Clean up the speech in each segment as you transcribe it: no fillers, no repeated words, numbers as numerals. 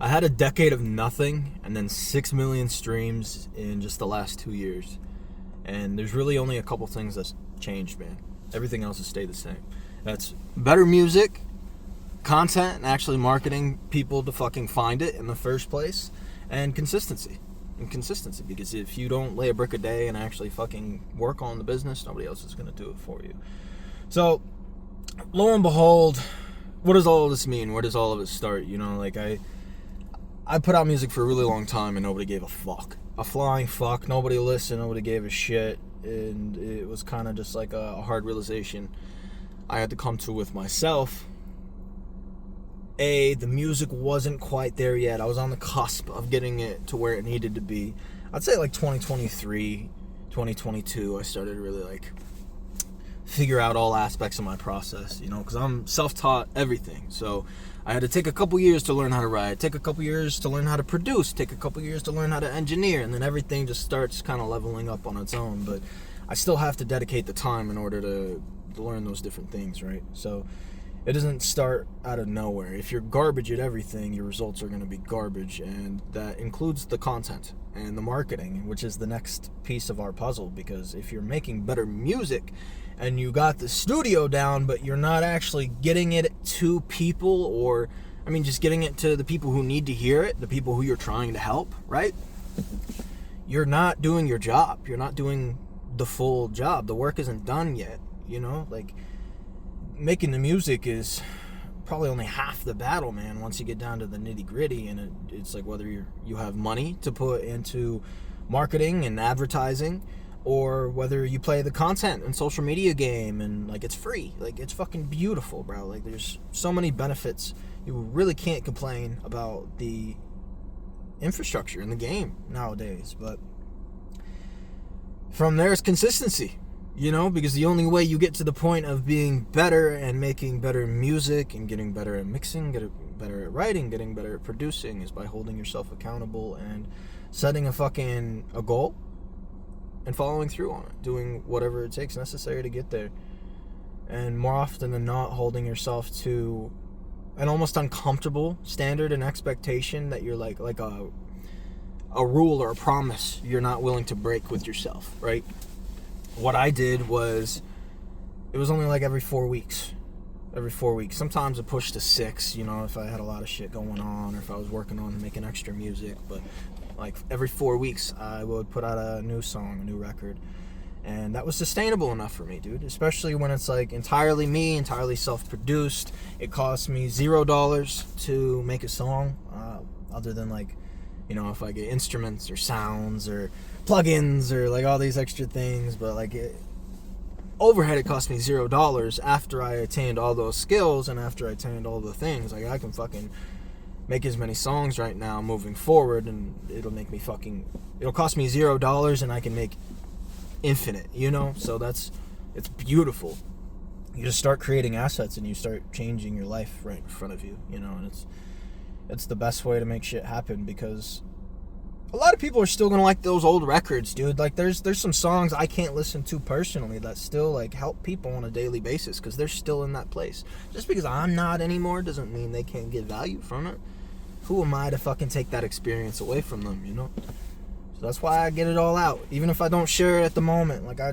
I had a decade of nothing and then 6 million streams in just the last 2 years. And there's really only a couple things that's changed, man. Everything else has stayed the same. That's better music, content, and actually marketing people to fucking find it in the first place, and consistency. Because if you don't lay a brick a day and actually fucking work on the business, nobody else is going to do it for you. So, lo and behold, what does all of this mean? Where does all of it start? You know, like I put out music for a really long time and nobody gave a fuck. A flying fuck. Nobody listened. Nobody gave a shit. And it was kind of just like a hard realization I had to come to with myself. The music wasn't quite there yet. I was on the cusp of getting it to where it needed to be. I'd say like 2023, 2022, I started to really like figure out all aspects of my process, you know, because I'm self-taught everything. So I had to take a couple years to learn how to write, take a couple years to learn how to produce, take a couple years to learn how to engineer, and then everything just starts kind of leveling up on its own. But I still have to dedicate the time in order to learn those different things, right? So it doesn't start out of nowhere. If you're garbage at everything, your results are going to be garbage, and that includes the content and the marketing, which is the next piece of our puzzle. Because if you're making better music and you got the studio down, but you're not actually getting it to people, or just getting it to the people who need to hear it, the people who you're trying to help, right? You're not doing your job. You're not doing the full job. The work isn't done yet, you know? Like, making the music is probably only half the battle, man, once you get down to the nitty-gritty. And it's like whether you have money to put into marketing and advertising, or whether you play the content and social media game and like it's free. Like, it's fucking beautiful, bro. Like, there's so many benefits. You really can't complain about the infrastructure in the game nowadays. But from there is consistency, you know, because the only way you get to the point of being better and making better music and getting better at mixing, getting better at writing, getting better at producing is by holding yourself accountable and setting a goal and following through on it, doing whatever it takes necessary to get there. And more often than not, holding yourself to an almost uncomfortable standard and expectation that you're like a rule or a promise you're not willing to break with yourself, right? What I did was, it was only like every 4 weeks. Sometimes it pushed to 6, you know, if I had a lot of shit going on or if I was working on making extra music. But like every 4 weeks I would put out a new song, a new record. And that was sustainable enough for me, dude. Especially when it's like entirely me, entirely self-produced. It cost me $0 to make a song, other than like, you know, if I get instruments or sounds or plugins or like all these extra things. But like overhead, it cost me $0 after I attained all those skills and after I attained all the things. Like, I can fucking make as many songs right now moving forward, and it'll cost me $0 and I can make infinite, you know? So it's beautiful. You just start creating assets and you start changing your life right in front of you, you know? And it's the best way to make shit happen, because a lot of people are still gonna like those old records, dude. Like, there's some songs I can't listen to personally that still like help people on a daily basis because they're still in that place. Just because I'm not anymore doesn't mean they can't get value from it. Who am I to fucking take that experience away from them, you know? So that's why I get it all out. Even if I don't share it at the moment, like, I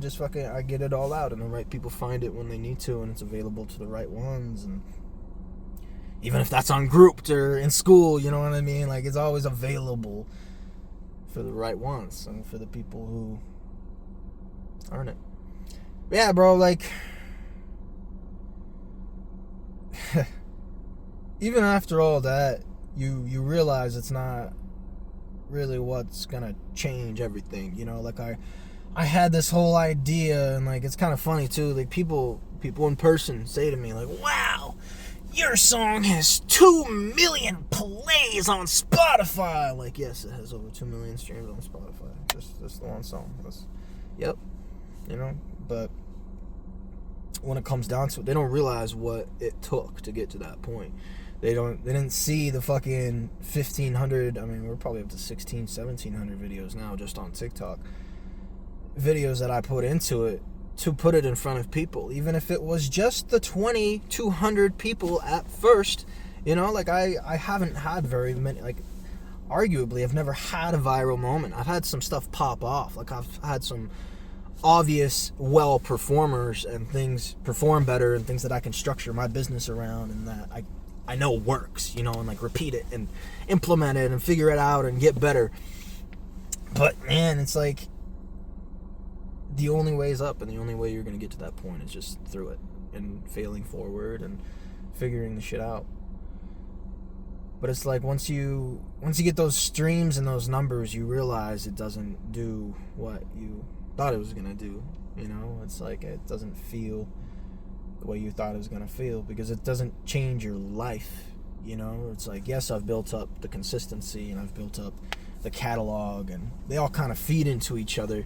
get it all out, and the right people find it when they need to, and it's available to the right ones. And even if that's ungrouped or in school, you know what I mean? Like, it's always available for the right ones and for the people who earn it. But yeah, bro, like, even after all that, you realize it's not really what's gonna change everything, you know? Like, I had this whole idea, and like, it's kind of funny too, like, people in person say to me like, wow, your song has 2 million plays on Spotify. Like, yes, it has over 2 million streams on Spotify. Just the one song. Yep. You know, but when it comes down to it, they don't realize what it took to get to that point. They didn't see the fucking 1,500, we're probably up to 1,700 videos now just on TikTok. Videos that I put into it to put it in front of people. Even if it was just the 200 people at first, You know, like I haven't had very many, like, arguably I've never had a viral moment. I've had some stuff pop off. Like, I've had some obvious well performers and things perform better and things that I can structure my business around and that I know works, you know, and like repeat it and implement it and figure it out and get better. But man, it's like the only way is up, and the only way you're going to get to that point is just through it and failing forward and figuring the shit out. But it's like once you get those streams and those numbers, you realize it doesn't do what you thought it was going to do. You know, it's like it doesn't feel the way you thought it was going to feel, because it doesn't change your life. You know, it's like, yes, I've built up the consistency and I've built up the catalog, and they all kind of feed into each other.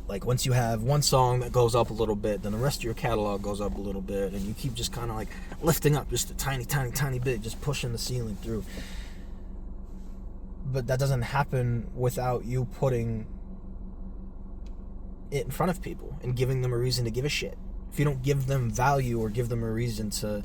Like, once you have one song that goes up a little bit, then the rest of your catalog goes up a little bit, and you keep just kind of like lifting up just a tiny, tiny, tiny bit, just pushing the ceiling through. But that doesn't happen without you putting it in front of people and giving them a reason to give a shit. If you don't give them value or give them a reason to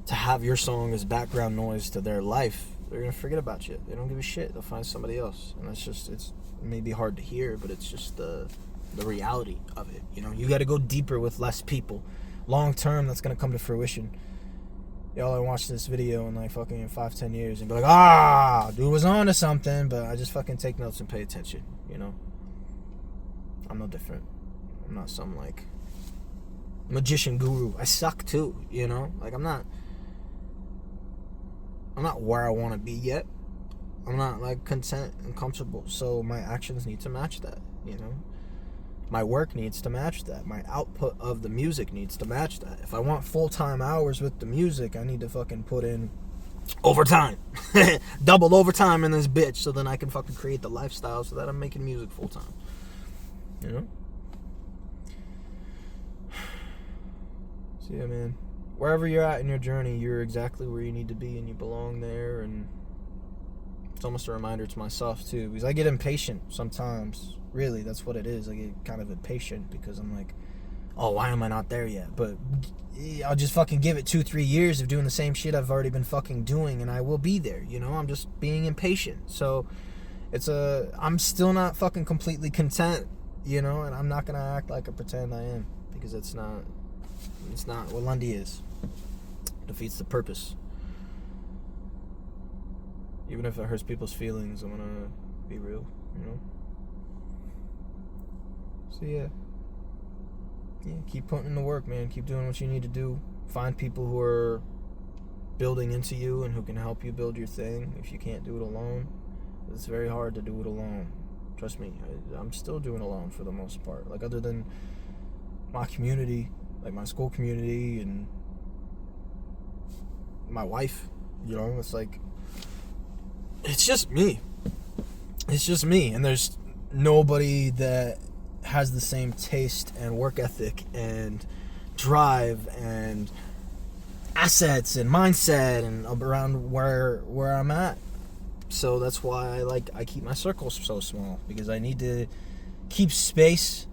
have your song as background noise to their life, they're gonna forget about you. They don't give a shit. They'll find somebody else, and that's just, it's maybe hard to hear, but it's just the reality of it. You know, you got to go deeper with less people. Long term, that's gonna come to fruition. Y'all are watching this video in like fucking 5-10 years and be like, dude was on to something, but I just fucking take notes and pay attention. You know, I'm no different. I'm not some like magician guru. I suck too. You know, like I'm not where I want to be yet. I'm not like content and comfortable, so my actions need to match that. You know, my work needs to match that. My output of the music needs to match that. If I want full-time hours with the music, I need to fucking put in overtime. Double overtime in this bitch, so then I can fucking create the lifestyle so that I'm making music full-time. You know? So yeah, man. Wherever you're at in your journey, you're exactly where you need to be, and you belong there. And it's almost a reminder to myself too, because I get impatient sometimes. Really, that's what it is. I get kind of impatient because I'm like, oh, why am I not there yet? But I'll just fucking give it 2-3 years of doing the same shit I've already been fucking doing, and I will be there. You know, I'm just being impatient. So I'm still not fucking completely content, you know, and I'm not gonna act like I pretend I am, because it's not what Lundy is. It defeats the purpose. Even if it hurts people's feelings, I'm gonna be real, you know. So yeah, keep putting in the work, man. Keep doing what you need to do. Find people who are building into you and who can help you build your thing. If you can't do it alone, it's very hard to do it alone. Trust me, I'm still doing it alone for the most part. Like, other than my community, like my school community and my wife, you know, it's like, it's just me. It's just me, and there's nobody that has the same taste and work ethic and drive and assets and mindset and around where I'm at. So that's why I keep my circles so small, because I need to keep space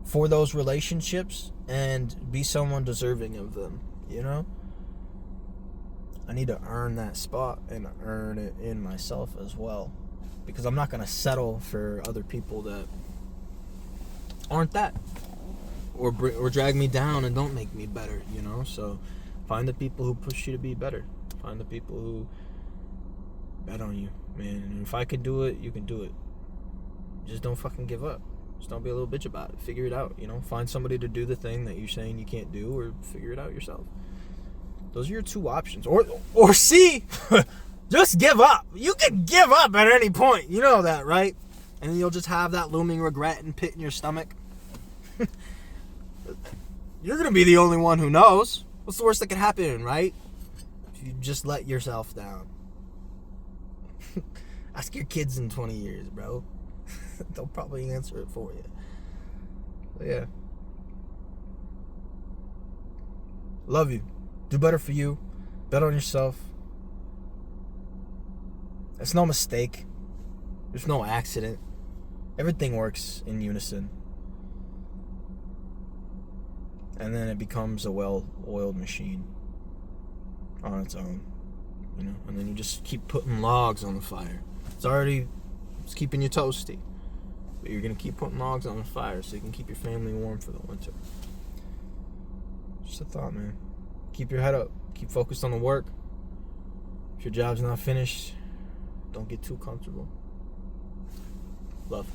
for those relationships and be someone deserving of them, you know? I need to earn that spot and earn it in myself as well, because I'm not going to settle for other people that aren't that, or drag me down and don't make me better, you know? So find the people who push you to be better. Find the people who bet on you, man. And if I could do it, you can do it. Just don't fucking give up. Just don't be a little bitch about it. Figure it out, you know? Find somebody to do the thing that you're saying you can't do, or figure it out yourself. Those are your two options. Or C, just give up. You can give up at any point. You know that, right? And then you'll just have that looming regret and pit in your stomach. You're going to be the only one who knows. What's the worst that could happen, right? If you just let yourself down. Ask your kids in 20 years, bro. They'll probably answer it for you. But yeah. Love you. Do better for you. Bet on yourself. It's no mistake. There's no accident. Everything works in unison. And then it becomes a well-oiled machine on its own. you know, and then you just keep putting logs on the fire. It's keeping you toasty, but you're gonna keep putting logs on the fire so you can keep your family warm for the winter. Just a thought, man. Keep your head up. Keep focused on the work. If your job's not finished, don't get too comfortable. Love.